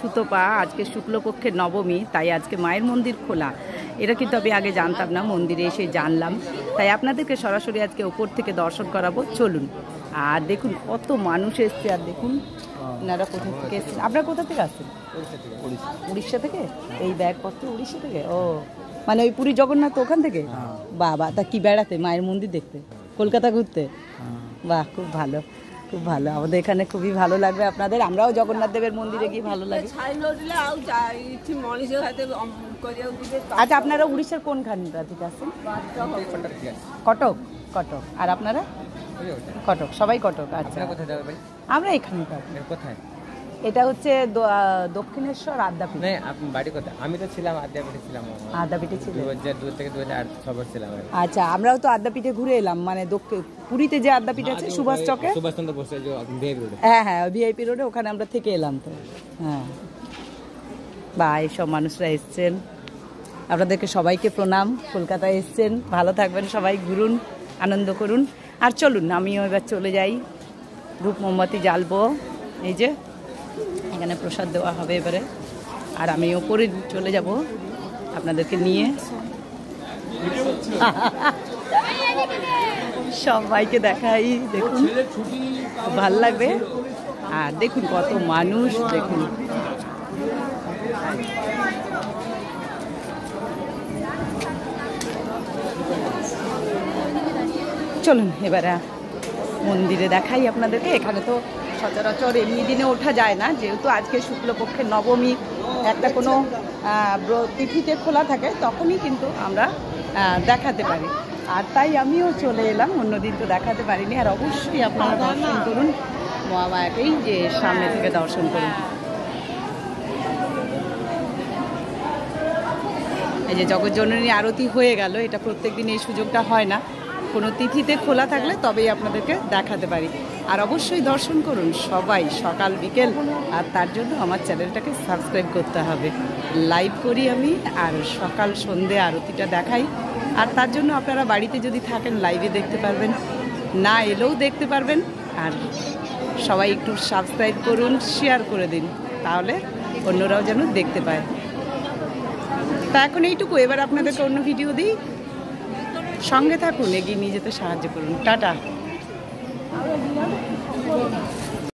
সুতপা, আজকে শুক্লপক্ষের নবমী, তাই আজকে মায়ের মন্দির খোলা। এটা কিন্তু আমি আগে জানতাম না, মন্দিরে এসে জানলাম। তাই আপনাদেরকে সরাসরি আজকে ওপর থেকে দর্শন করাবো, চলুন। আর দেখুন কত মানুষ এসছে, আর দেখুন আপনারা কোথা থেকে এসছেন। আপনারা কোথা থেকে আসছেন? উড়িষ্যা থেকে। এই ব্যাগপত্র উড়িষ্যা থেকে? ও, মানে ওই পুরী জগন্নাথ ওখান থেকে? বাবা, তা কি বেড়াতে? মায়ের মন্দির দেখতে, কলকাতা ঘুরতে? বাহ, খুব ভালো, খুব ভালো। আমাদের এখানে খুবই ভালো লাগবে আপনাদের। আমরাও জগন্নাথ দেবের মন্দিরে গিয়ে ভালো লাগে। আচ্ছা, আপনারা উড়িষ্যার কোনখানটা থেকে আসছেন? কটক। কটক। আর আপনারা? কটক, সবাই কটক। আচ্ছা, আমরা এখানে। কোথায়? এটা হচ্ছে দক্ষিণেশ্বর আদ্যাপীঠ। বাড়ি কোথায়? আমি তো ছিলাম আদ্যাপীঠে, ছিলাম। আদ্যাপীঠে ছিল? 2002 থেকে 2008 সবার ছিলাম। আচ্ছা, আমরাও তো আদ্যাপীঠে ঘুরে এলাম, মানে পুরীতে যে আদ্যাপীঠ আছে সুভাষ চকে, সুভাষচন্দ্র বোস, হ্যাঁ হ্যাঁ, ভিআইপি রোডে, ওখানে আমরা থেকে এলাম তো। হ্যাঁ, বা এইসব মানুষরা এসছেন, আপনাদেরকে সবাইকে প্রণাম। কলকাতায় এসছেন, ভালো থাকবেন সবাই, ঘুরুন, আনন্দ করুন। আর চলুন, আমিও এবার চলে যাই, ধূপ মোমবাতি জ্বালবো। এই যে এখানে প্রসাদ দেওয়া হবে এবারে, আর আমি ওপরে চলে যাব আপনাদেরকে নিয়ে। সবাইকে দেখাই, দেখুন ভাল লাগবে। আর দেখুন কত মানুষ, দেখুন। চলুন এবারে মন্দিরে দেখাই আপনাদেরকে। এখানে তো সচরাচর এমনি দিনে ওঠা যায় না, যেহেতু আজকে শুক্লপক্ষের নবমী, একটা কোনো তিথিতে খোলা থাকে, তখনই কিন্তু আমরা দেখাতে পারি। আর তাই আমিও চলে এলাম, অন্যদিন তো দেখাতে পারিনি। আর অবশ্যই আপনারা দর্শন করুন মহামায়াকেই, যে সামনে থেকে দর্শন করুন। এই যে জগজ্জননী আরতি হয়ে গেল, এটা প্রত্যেকদিন এই সুযোগটা হয় না, কোনো তিথিতে খোলা থাকলে তবেই আপনাদেরকে দেখাতে পারি। আর অবশ্যই দর্শন করুন সবাই, সকাল বিকেল। আর তার জন্য আমার চ্যানেলটাকে সাবস্ক্রাইব করতে হবে। লাইভ করি আমি, আর সকাল সন্ধে আরতিটা দেখাই। আর তার জন্য আপনারা বাড়িতে যদি থাকেন লাইভে দেখতে পারবেন, না এলেও দেখতে পারবেন। আর সবাই একটু সাবস্ক্রাইব করুন, শেয়ার করে দিন, তাহলে অন্যরাও যেন দেখতে পায়। তা এখন এইটুকু, এবার আপনাদেরকে অন্য ভিডিও দিই, সঙ্গে থাকুন, এগিয়ে নিয়ে যেতে সাহায্য করুন। টাটা।